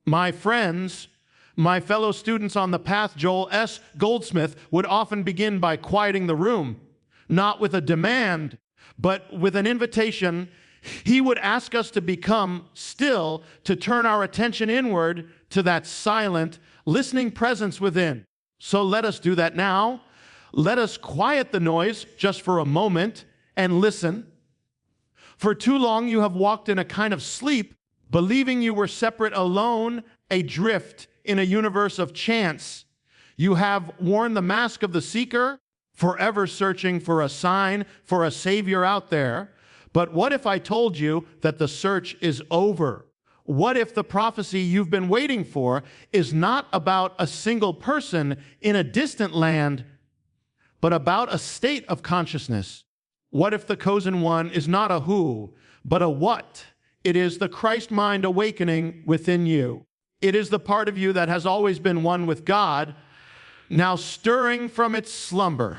My friends, my fellow students on the path, Joel S. Goldsmith, would often begin by quieting the room, not with a demand, but with an invitation. He would ask us to become still, to turn our attention inward to that silent, listening presence within. So let us do that now. Let us quiet the noise just for a moment and listen. For too long you have walked in a kind of sleep, believing you were separate, alone, adrift in a universe of chance. You have worn the mask of the seeker, forever searching for a sign, for a savior out there. But what if I told you that the search is over? What if the prophecy you've been waiting for is not about a single person in a distant land, but about a state of consciousness? What if the chosen one is not a who, but a what? It is the Christ mind awakening within you. It is the part of you that has always been one with God, now stirring from its slumber.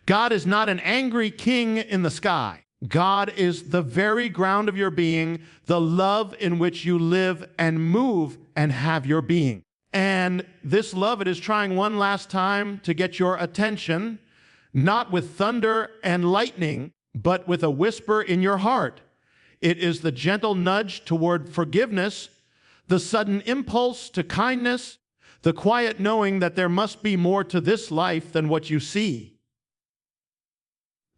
God is not an angry king in the sky. God is the very ground of your being, the love in which you live and move and have your being. And this love, it is trying one last time to get your attention, not with thunder and lightning, but with a whisper in your heart. It is the gentle nudge toward forgiveness, the sudden impulse to kindness, the quiet knowing that there must be more to this life than what you see.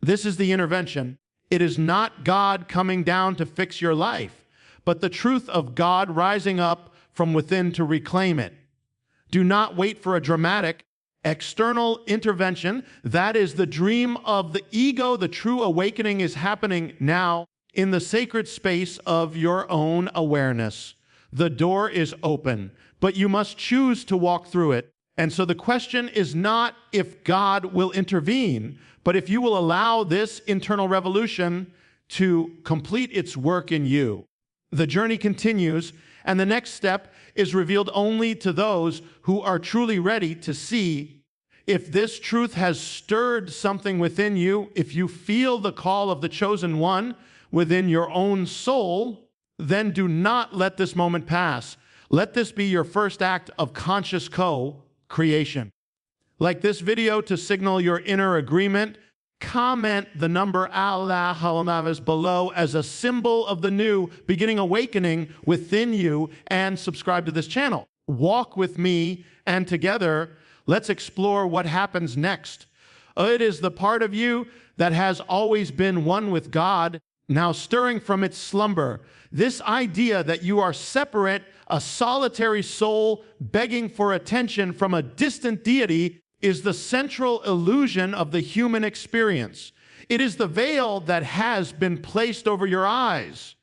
This is the intervention. It is not God coming down to fix your life, but the truth of God rising up from within to reclaim it. Do not wait for a dramatic external intervention. That is the dream of the ego. The true awakening is happening now in the sacred space of your own awareness. The door is open, but you must choose to walk through it. And so the question is not if God will intervene, but if you will allow this internal revolution to complete its work in you. The journey continues, and the next step is revealed only to those who are truly ready to see. If this truth has stirred something within you, if you feel the call of the chosen one within your own soul, then do not let this moment pass. Let this be your first act of conscious co-creation. Like this video to signal your inner agreement, comment the number Allah below as a symbol of the new beginning awakening within you, and subscribe to this channel. Walk with me, and together, let's explore what happens next. It is the part of you that has always been one with God, now stirring from its slumber. This idea that you are separate, a solitary soul begging for attention from a distant deity, is the central illusion of the human experience. It is the veil that has been placed over your eyes.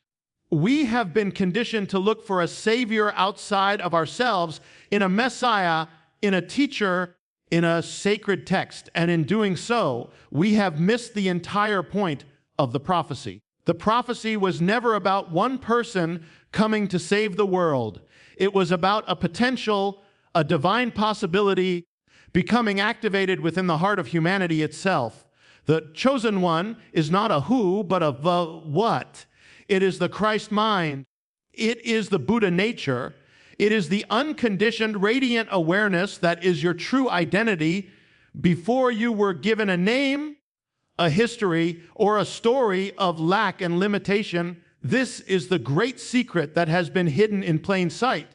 We have been conditioned to look for a savior outside of ourselves, in a messiah, in a teacher, in a sacred text. And in doing so, we have missed the entire point of the prophecy. The prophecy was never about one person coming to save the world. It was about a potential, a divine possibility becoming activated within the heart of humanity itself. The chosen one is not a who, but a what. It is the Christ mind. It is the Buddha nature. It is the unconditioned, radiant awareness that is your true identity before you were given a name, a history, or a story of lack and limitation. This is the great secret that has been hidden in plain sight.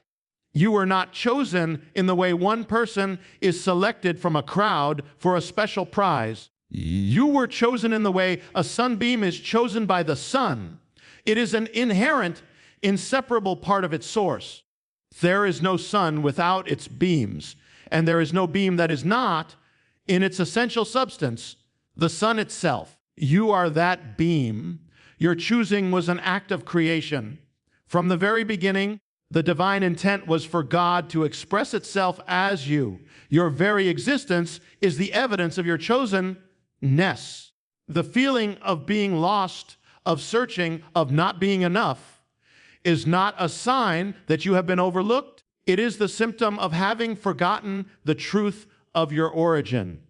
You were not chosen in the way one person is selected from a crowd for a special prize. You were chosen in the way a sunbeam is chosen by the sun. It is an inherent, inseparable part of its source. There is no sun without its beams, and there is no beam that is not, in its essential substance, the sun itself. You are that beam. Your choosing was an act of creation. From the very beginning, the divine intent was for God to express itself as you. Your very existence is the evidence of your chosenness. The feeling of being lost, of searching, of not being enough, is not a sign that you have been overlooked. It is the symptom of having forgotten the truth of your origin.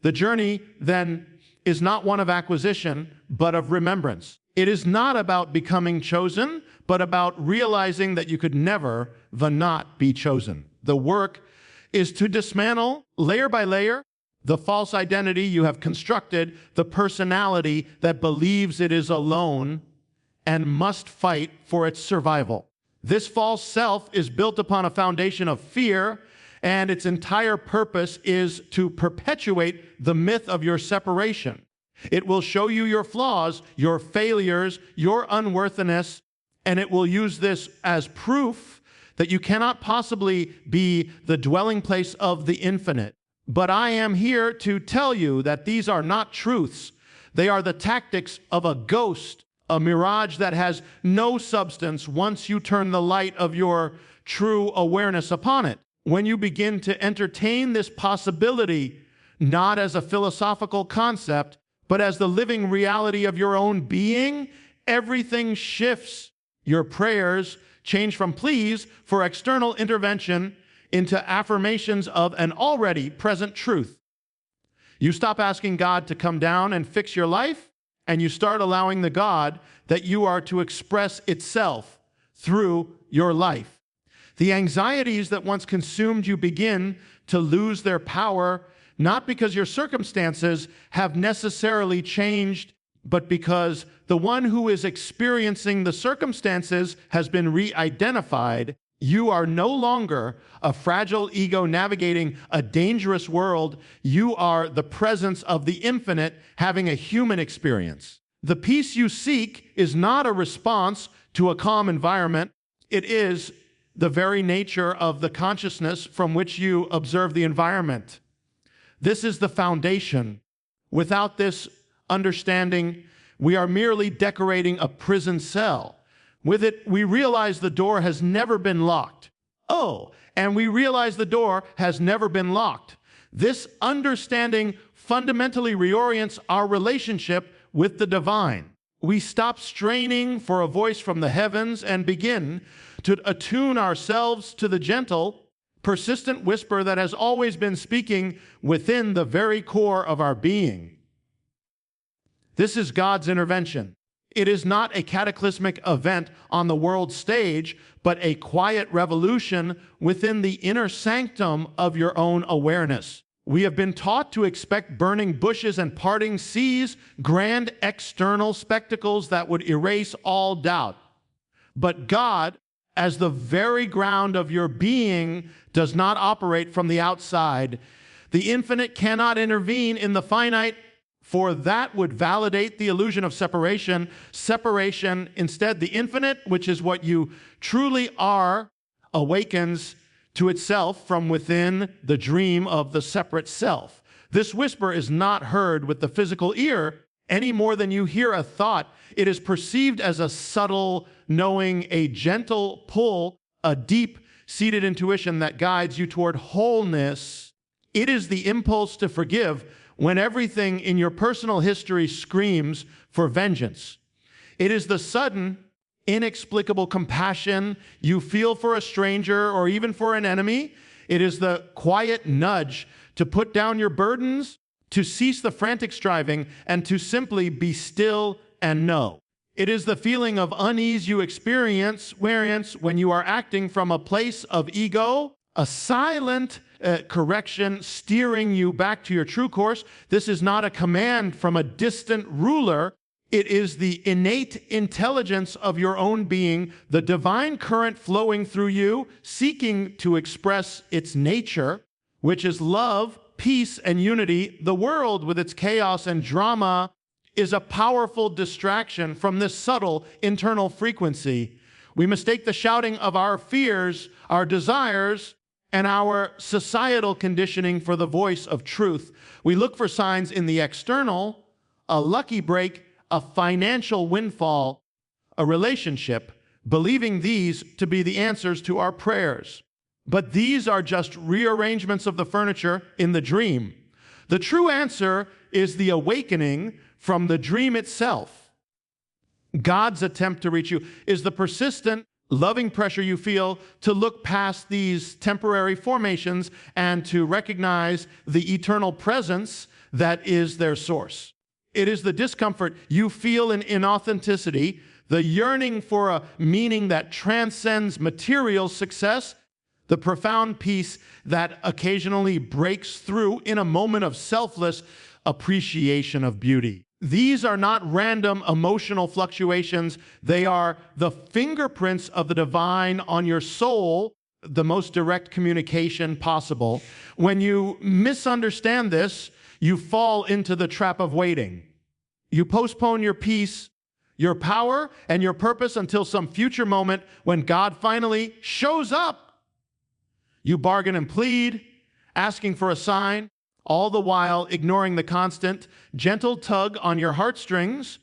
The journey, then, is not one of acquisition, but of remembrance. It is not about becoming chosen, but about realizing that you could never not be chosen. The work is to dismantle, layer by layer, the false identity you have constructed, the personality that believes it is alone and must fight for its survival. This false self is built upon a foundation of fear, and its entire purpose is to perpetuate the myth of your separation. It will show you your flaws, your failures, your unworthiness, and it will use this as proof that you cannot possibly be the dwelling place of the infinite. But I am here to tell you that these are not truths. They are the tactics of a ghost, a mirage that has no substance once you turn the light of your true awareness upon it. When you begin to entertain this possibility, not as a philosophical concept, but as the living reality of your own being, everything shifts. Your prayers change from pleas for external intervention into affirmations of an already present truth. You stop asking God to come down and fix your life, and you start allowing the God that you are to express itself through your life. The anxieties that once consumed you begin to lose their power, not because your circumstances have necessarily changed, but because the one who is experiencing the circumstances has been re-identified. You are no longer a fragile ego navigating a dangerous world. You are the presence of the infinite having a human experience. The peace you seek is not a response to a calm environment. It is the very nature of the consciousness from which you observe the environment. This is the foundation. Without this understanding, we are merely decorating a prison cell. With it, we realize the door has never been locked. And we realize the door has never been locked. This understanding fundamentally reorients our relationship with the divine. We stop straining for a voice from the heavens and begin to attune ourselves to the gentle, persistent whisper that has always been speaking within the very core of our being. This is God's intervention. It is not a cataclysmic event on the world stage, but a quiet revolution within the inner sanctum of your own awareness. We have been taught to expect burning bushes and parting seas, grand external spectacles that would erase all doubt. But God, as the very ground of your being, does not operate from the outside. The infinite cannot intervene in the finite, for that would validate the illusion of separation. Separation, instead, the infinite, which is what you truly are, awakens to itself from within the dream of the separate self. This whisper is not heard with the physical ear any more than you hear a thought. It is perceived as a subtle knowing, a gentle pull, a deep-seated intuition that guides you toward wholeness. It is the impulse to forgive when everything in your personal history screams for vengeance. It is the sudden, inexplicable compassion you feel for a stranger or even for an enemy. It is the quiet nudge to put down your burdens, to cease the frantic striving, and to simply be still and know. It is the feeling of unease you experience when you are acting from a place of ego, a silent correction steering you back to your true course. This is not a command from a distant ruler. It is the innate intelligence of your own being, the divine current flowing through you, seeking to express its nature, which is love, peace, and unity. The world, with its chaos and drama, is a powerful distraction from this subtle internal frequency. We mistake the shouting of our fears, our desires, and our societal conditioning for the voice of truth. We look for signs in the external, a lucky break, a financial windfall, a relationship, believing these to be the answers to our prayers. But these are just rearrangements of the furniture in the dream. The true answer is the awakening from the dream itself. God's attempt to reach you is the persistent, loving pressure you feel to look past these temporary formations and to recognize the eternal presence that is their source. It is the discomfort you feel in inauthenticity the yearning for a meaning that transcends material success, the profound peace that occasionally breaks through in a moment of selfless appreciation of beauty. These are not random emotional fluctuations. They are the fingerprints of the divine on your soul, the most direct communication possible. When you misunderstand this, you fall into the trap of waiting. You postpone your peace, your power, and your purpose until some future moment when God finally shows up. You bargain and plead, asking for a sign, all the while ignoring the constant, gentle tug on your heartstrings.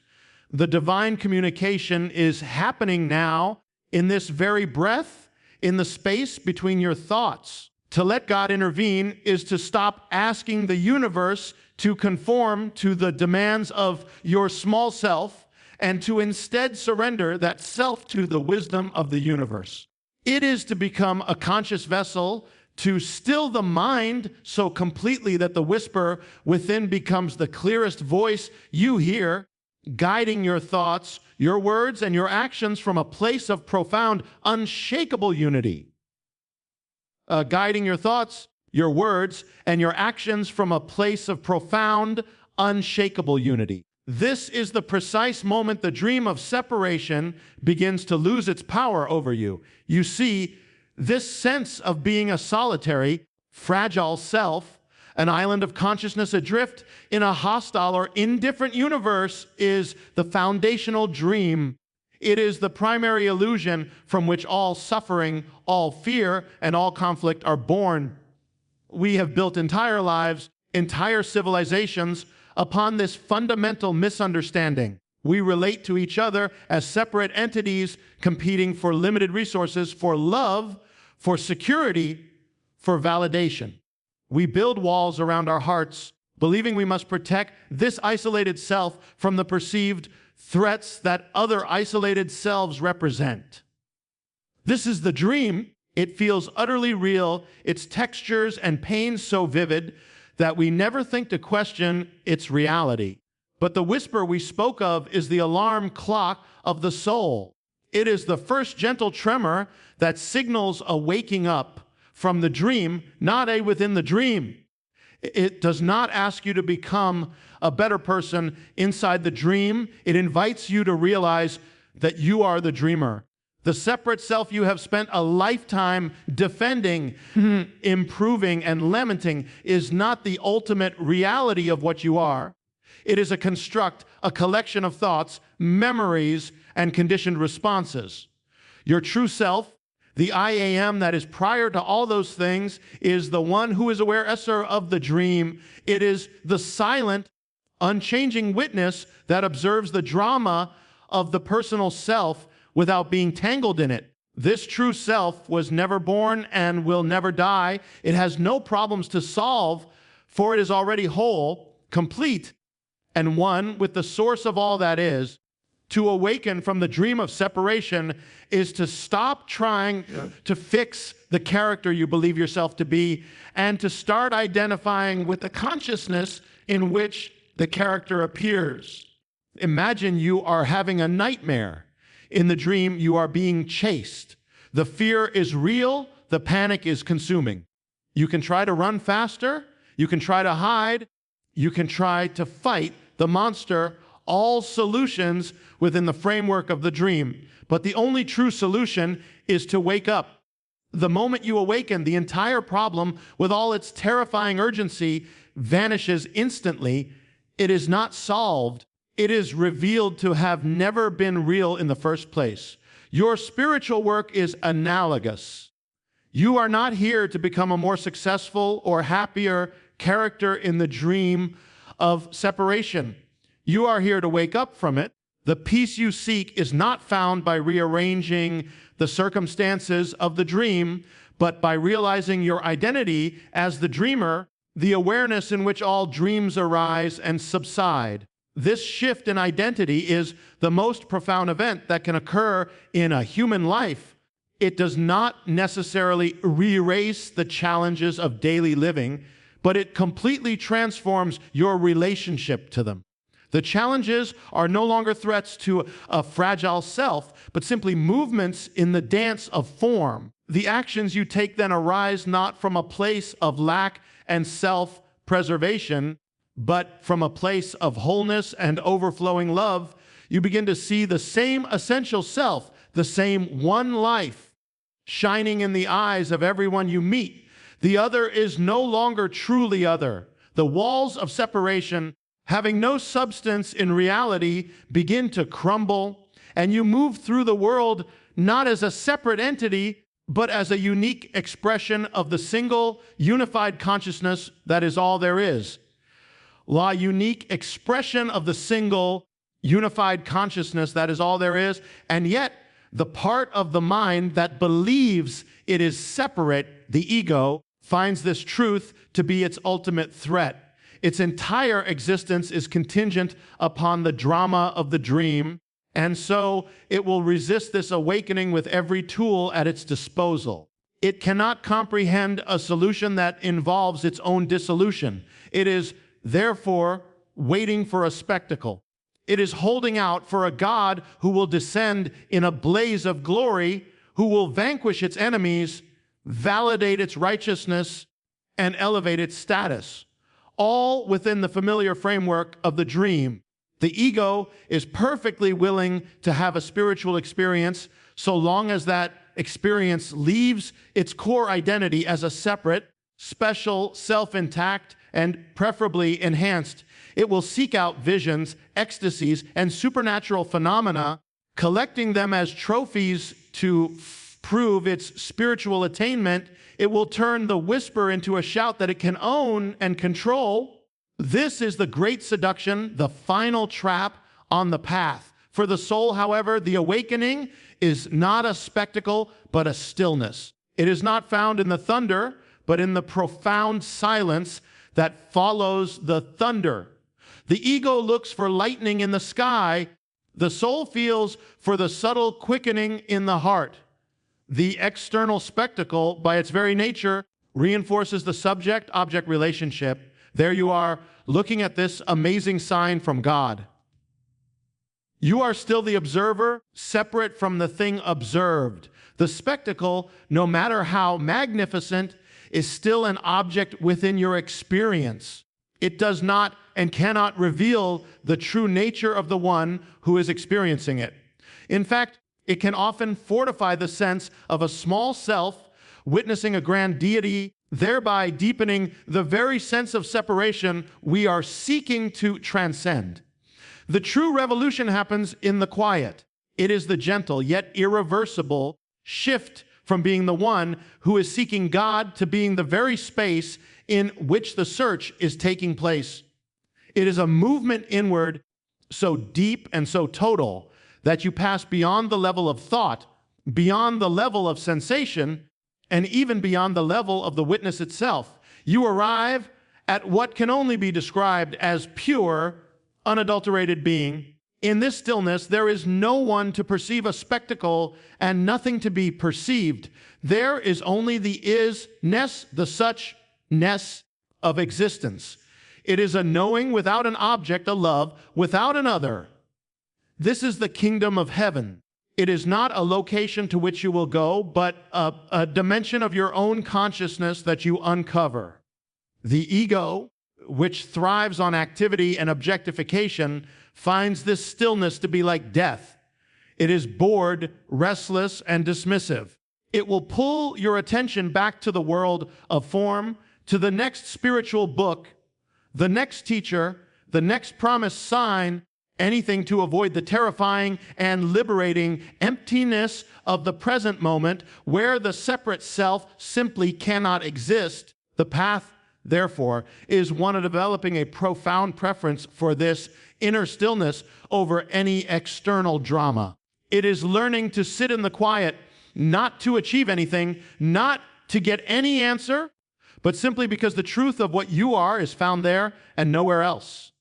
The divine communication is happening now in this very breath, in the space between your thoughts. To let God intervene is to stop asking the universe to conform to the demands of your small self and to instead surrender that self to the wisdom of the universe. It is to become a conscious vessel, to still the mind so completely that the whisper within becomes the clearest voice you hear, guiding your thoughts, your words, and your actions from a place of profound, unshakable unity. Guiding your thoughts, your words, and your actions from a place of profound, unshakable unity. This is the precise moment the dream of separation begins to lose its power over you. You see, this sense of being a solitary, fragile self, an island of consciousness adrift in a hostile or indifferent universe, is the foundational dream. It is the primary illusion from which all suffering, all fear, and all conflict are born. We have built entire lives, entire civilizations, upon this fundamental misunderstanding. We relate to each other as separate entities competing for limited resources, for love, for security, for validation. We build walls around our hearts, believing we must protect this isolated self from the perceived threats that other isolated selves represent. This is the dream. It feels utterly real, its textures and pains so vivid that we never think to question its reality. But the whisper we spoke of is the alarm clock of the soul. It is the first gentle tremor that signals a waking up from the dream, not a within the dream. It does not ask you to become a better person inside the dream. It invites you to realize that you are the dreamer. The separate self you have spent a lifetime defending, improving, and lamenting is not the ultimate reality of what you are. It is a construct, a collection of thoughts, memories, and conditioned responses. Your true self, the I am that is prior to all those things, is the one who is aware of the dream. It is the silent, unchanging witness that observes the drama of the personal self without being tangled in it. This true self was never born and will never die. It has no problems to solve, for it is already whole, complete, and one with the source of all that is. To awaken from the dream of separation is to stop trying to fix the character you believe yourself to be and to start identifying with the consciousness in which the character appears. Imagine you are having a nightmare. In the dream, you are being chased. The fear is real. The panic is consuming. You can try to run faster. You can try to hide. You can try to fight the monster, all solutions within the framework of the dream. But the only true solution is to wake up. The moment you awaken, the entire problem, with all its terrifying urgency, vanishes instantly. It is not solved. It is revealed to have never been real in the first place. Your spiritual work is analogous. You are not here to become a more successful or happier character in the dream of separation. You are here to wake up from it. The peace you seek is not found by rearranging the circumstances of the dream, but by realizing your identity as the dreamer, the awareness in which all dreams arise and subside. This shift in identity is the most profound event that can occur in a human life. It does not necessarily erase the challenges of daily living, but it completely transforms your relationship to them. The challenges are no longer threats to a fragile self, but simply movements in the dance of form. The actions you take then arise not from a place of lack and self-preservation, but from a place of wholeness and overflowing love. You begin to see the same essential self, the same one life, shining in the eyes of everyone you meet. The other is no longer truly other. The walls of separation, having no substance in reality, begin to crumble, and you move through the world not as a separate entity, but as a unique expression of the single, unified consciousness that is all there is. La unique expression of the single, unified consciousness that is all there is, and yet the part of the mind that believes it is separate, the ego, finds this truth to be its ultimate threat. Its entire existence is contingent upon the drama of the dream, and so it will resist this awakening with every tool at its disposal. It cannot comprehend a solution that involves its own dissolution. It is, therefore, waiting for a spectacle. It is holding out for a God who will descend in a blaze of glory, who will vanquish its enemies, validate its righteousness, and elevate its status, all within the familiar framework of the dream. The ego is perfectly willing to have a spiritual experience so long as that experience leaves its core identity as a separate, special, self-intact, and preferably enhanced. It will seek out visions, ecstasies, and supernatural phenomena, collecting them as trophies to prove its spiritual attainment. It will turn the whisper into a shout that it can own and control. This is the great seduction, the final trap on the path. For the soul, however, the awakening is not a spectacle, but a stillness. It is not found in the thunder, but in the profound silence that follows the thunder. The ego looks for lightning in the sky. The soul feels for the subtle quickening in the heart. The external spectacle, by its very nature, reinforces the subject-object relationship. There you are, looking at this amazing sign from God. You are still the observer, separate from the thing observed. The spectacle, no matter how magnificent, is still an object within your experience. It does not and cannot reveal the true nature of the one who is experiencing it. In fact, it can often fortify the sense of a small self witnessing a grand deity, thereby deepening the very sense of separation we are seeking to transcend. The true revolution happens in the quiet. It is the gentle yet irreversible shift from being the one who is seeking God to being the very space in which the search is taking place. It is a movement inward so deep and so total that you pass beyond the level of thought, beyond the level of sensation, and even beyond the level of the witness itself. You arrive at what can only be described as pure, unadulterated being. In this stillness, there is no one to perceive a spectacle and nothing to be perceived. There is only the is-ness, the such-ness of existence. It is a knowing without an object, a love without an other. This is the kingdom of heaven. It is not a location to which you will go, but a dimension of your own consciousness that you uncover. The ego, which thrives on activity and objectification, finds this stillness to be like death. It is bored, restless, and dismissive. It will pull your attention back to the world of form, to the next spiritual book, the next teacher, the next promised sign, anything to avoid the terrifying and liberating emptiness of the present moment where the separate self simply cannot exist. The path, therefore, is one of developing a profound preference for this inner stillness over any external drama. It is learning to sit in the quiet, not to achieve anything, not to get any answer, but simply because the truth of what you are is found there and nowhere else.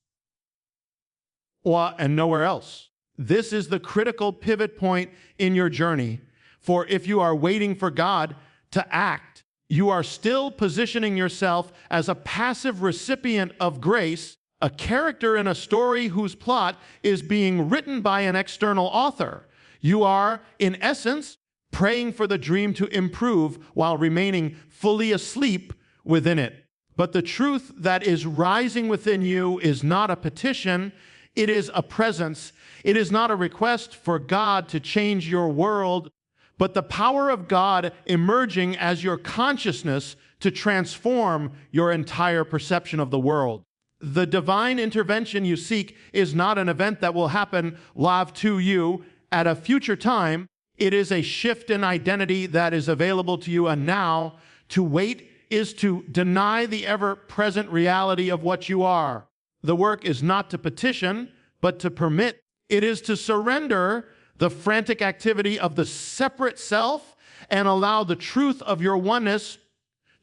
And nowhere else. This is the critical pivot point in your journey. For if you are waiting for God to act, you are still positioning yourself as a passive recipient of grace, a character in a story whose plot is being written by an external author. You are, in essence, praying for the dream to improve while remaining fully asleep within it. But the truth that is rising within you is not a petition, it is a presence. It is not a request for God to change your world, but the power of God emerging as your consciousness to transform your entire perception of the world. The divine intervention you seek is not an event that will happen live to you at a future time. It is a shift in identity that is available to you and now. To wait is to deny the ever-present reality of what you are. The work is not to petition, but to permit. It is to surrender the frantic activity of the separate self and allow the truth of your oneness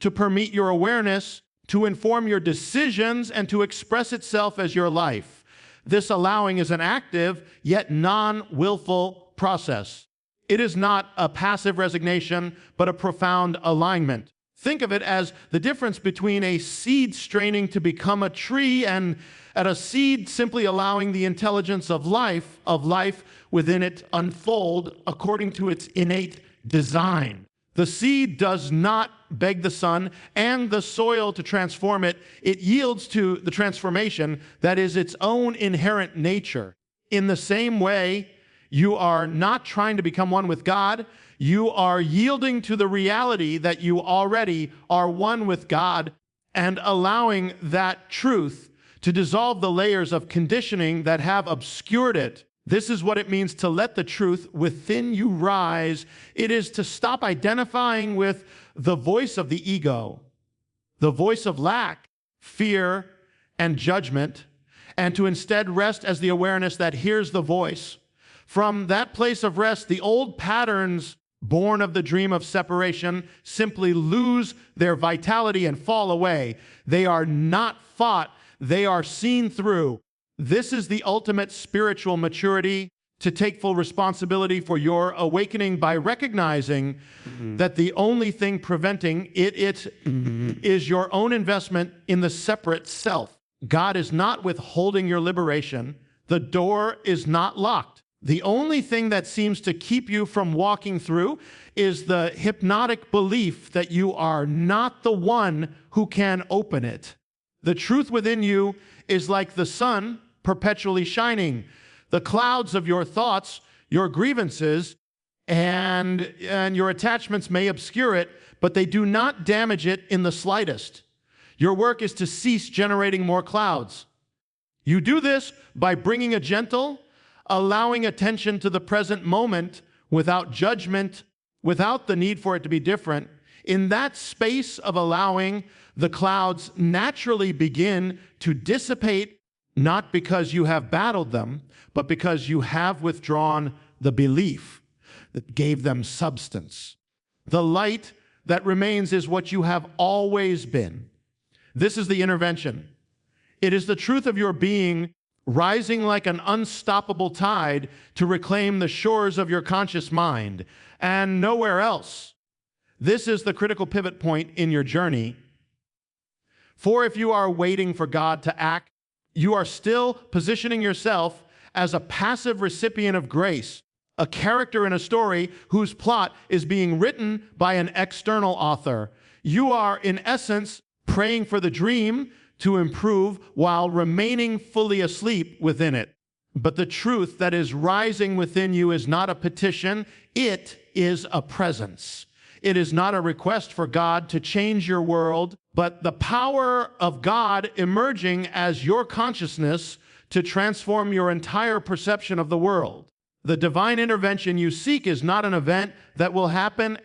to permeate your awareness, to inform your decisions, and to express itself as your life. This allowing is an active, yet non-willful process. It is not a passive resignation, but a profound alignment. Think of it as the difference between a seed straining to become a tree and a seed simply allowing the intelligence of life within it unfold according to its innate design. The seed does not beg the sun and the soil to transform it. It yields to the transformation that is its own inherent nature. In the same way, you are not trying to become one with God. You are yielding to the reality that you already are one with God and allowing that truth to dissolve the layers of conditioning that have obscured it. This is what it means to let the truth within you rise. It is to stop identifying with the voice of the ego, the voice of lack, fear, and judgment, and to instead rest as the awareness that hears the voice. From that place of rest, the old patterns born of the dream of separation simply lose their vitality and fall away. They are not fought, they are seen through. This is the ultimate spiritual maturity, to take full responsibility for your awakening by recognizing that the only thing preventing it is your own investment in the separate self. God is not withholding your liberation. The door is not locked. The only thing that seems to keep you from walking through is the hypnotic belief that you are not the one who can open it. The truth within you is like the sun perpetually shining. The clouds of your thoughts, your grievances, and your attachments may obscure it, but they do not damage it in the slightest. Your work is to cease generating more clouds. You do this by bringing a gentle, allowing attention to the present moment without judgment, without the need for it to be different. In that space of allowing, the clouds naturally begin to dissipate, not because you have battled them, but because you have withdrawn the belief that gave them substance. The light that remains is what you have always been. This is the intervention. It is the truth of your being rising like an unstoppable tide to reclaim the shores of your conscious mind and nowhere else. This is the critical pivot point in your journey. For if you are waiting for God to act, you are still positioning yourself as a passive recipient of grace, a character in a story whose plot is being written by an external author. You are, in essence, praying for the dream to improve while remaining fully asleep within it. But the truth that is rising within you is not a petition, it is a presence. It is not a request for God to change your world, but the power of God emerging as your consciousness to transform your entire perception of the world. The divine intervention you seek is not an event that will happen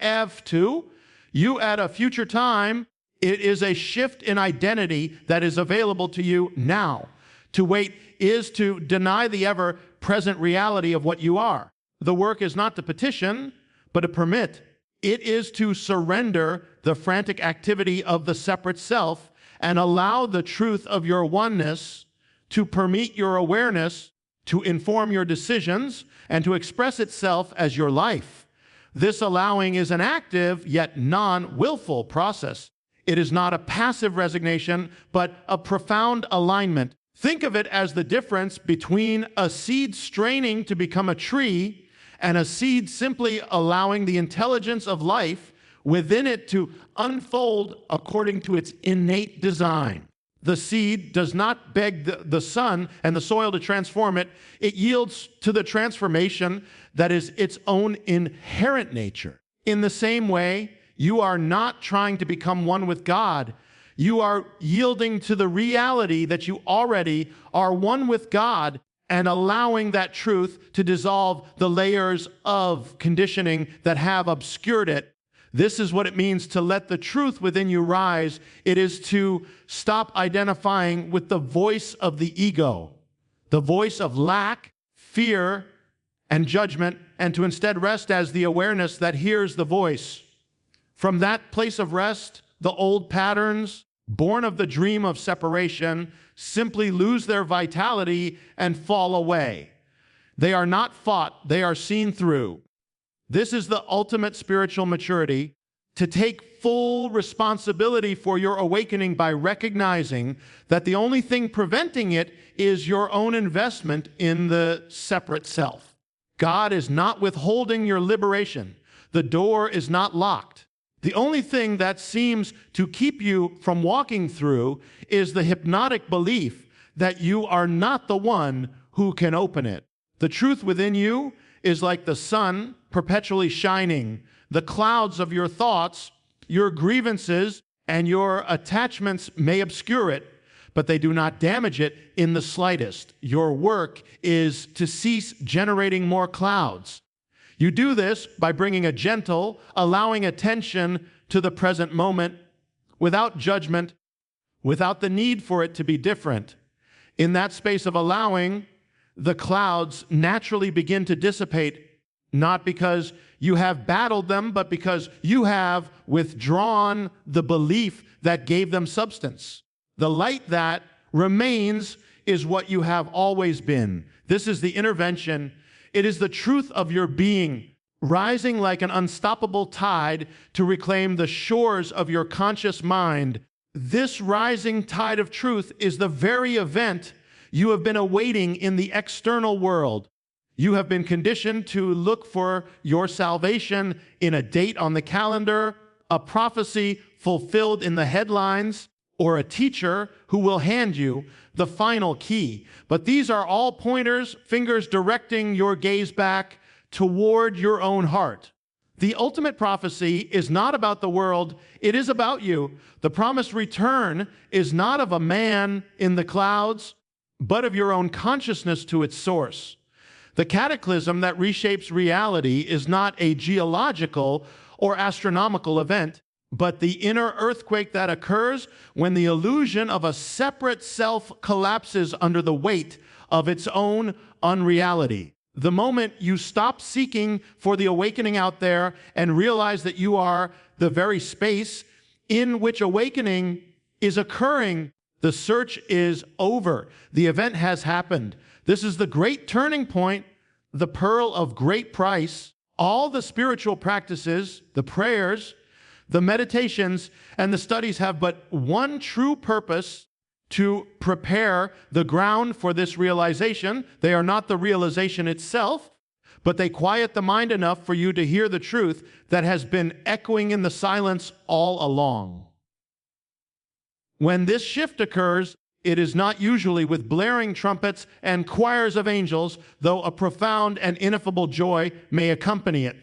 to you at a future time. It is a shift in identity that is available to you now. To wait is to deny the ever-present reality of what you are. The work is not to petition, but to permit. It is to surrender the frantic activity of the separate self and allow the truth of your oneness to permeate your awareness, to inform your decisions, and to express itself as your life. This allowing is an active yet non-willful process. It is not a passive resignation, but a profound alignment. Think of it as the difference between a seed straining to become a tree and a seed simply allowing the intelligence of life within it to unfold according to its innate design. The seed does not beg the sun and the soil to transform it. It yields to the transformation that is its own inherent nature. In the same way, you are not trying to become one with God. You are yielding to the reality that you already are one with God and allowing that truth to dissolve the layers of conditioning that have obscured it. This is what it means to let the truth within you rise. It is to stop identifying with the voice of the ego, the voice of lack, fear, and judgment, and to instead rest as the awareness that hears the voice. From that place of rest, the old patterns, born of the dream of separation, simply lose their vitality and fall away. They are not fought, they are seen through. This is the ultimate spiritual maturity, to take full responsibility for your awakening by recognizing that the only thing preventing it is your own investment in the separate self. God is not withholding your liberation. The door is not locked. The only thing that seems to keep you from walking through is the hypnotic belief that you are not the one who can open it. The truth within you is like the sun perpetually shining. The clouds of your thoughts, your grievances, and your attachments may obscure it, but they do not damage it in the slightest. Your work is to cease generating more clouds. You do this by bringing a gentle, allowing attention to the present moment, without judgment, without the need for it to be different. In that space of allowing, the clouds naturally begin to dissipate, not because you have battled them, but because you have withdrawn the belief that gave them substance. The light that remains is what you have always been. This is the intervention. It is the truth of your being, rising like an unstoppable tide to reclaim the shores of your conscious mind. This rising tide of truth is the very event you have been awaiting in the external world. You have been conditioned to look for your salvation in a date on the calendar, a prophecy fulfilled in the headlines, or a teacher who will hand you the final key. But these are all pointers, fingers directing your gaze back toward your own heart. The ultimate prophecy is not about the world, it is about you. The promised return is not of a man in the clouds, but of your own consciousness to its source. The cataclysm that reshapes reality is not a geological or astronomical event, but the inner earthquake that occurs when the illusion of a separate self collapses under the weight of its own unreality. The moment you stop seeking for the awakening out there and realize that you are the very space in which awakening is occurring, the search is over. The event has happened. This is the great turning point, the pearl of great price. All the spiritual practices, the prayers, the meditations, and the studies have but one true purpose: to prepare the ground for this realization. They are not the realization itself, but they quiet the mind enough for you to hear the truth that has been echoing in the silence all along. When this shift occurs, it is not usually with blaring trumpets and choirs of angels, though a profound and ineffable joy may accompany it.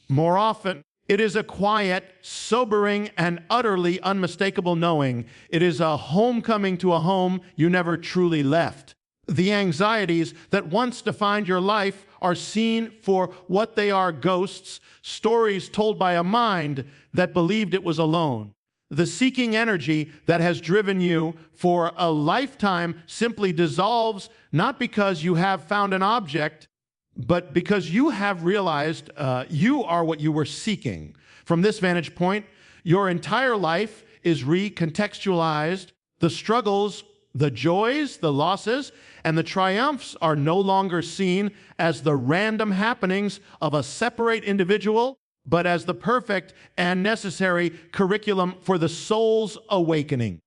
More often, it is a quiet, sobering, and utterly unmistakable knowing. It is a homecoming to a home you never truly left. The anxieties that once defined your life are seen for what they are: ghosts, stories told by a mind that believed it was alone. The seeking energy that has driven you for a lifetime simply dissolves, not because you have found an object, but because you have realized you are what you were seeking. From this vantage point, your entire life is recontextualized. The struggles, the joys, the losses, and the triumphs are no longer seen as the random happenings of a separate individual, but as the perfect and necessary curriculum for the soul's awakening.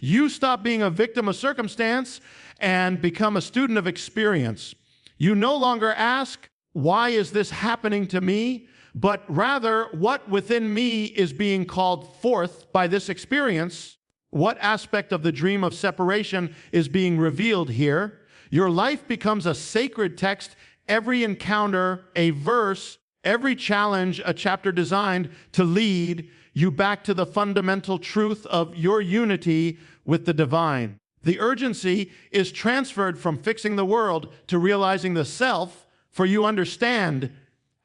You stop being a victim of circumstance and become a student of experience. You no longer ask, why is this happening to me? But rather, what within me is being called forth by this experience? What aspect of the dream of separation is being revealed here? Your life becomes a sacred text, every encounter a verse, every challenge a chapter designed to lead you back to the fundamental truth of your unity with the divine. The urgency is transferred from fixing the world to realizing the self, for you understand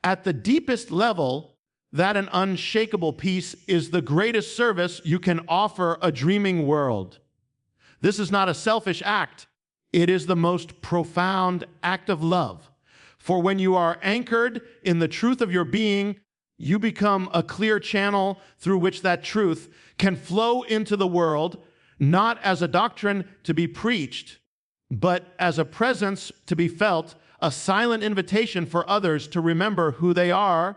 at the deepest level that an unshakable peace is the greatest service you can offer a dreaming world. This is not a selfish act. It is the most profound act of love. For when you are anchored in the truth of your being, you become a clear channel through which that truth can flow into the world, not as a doctrine to be preached, but as a presence to be felt, a silent invitation for others to remember who they are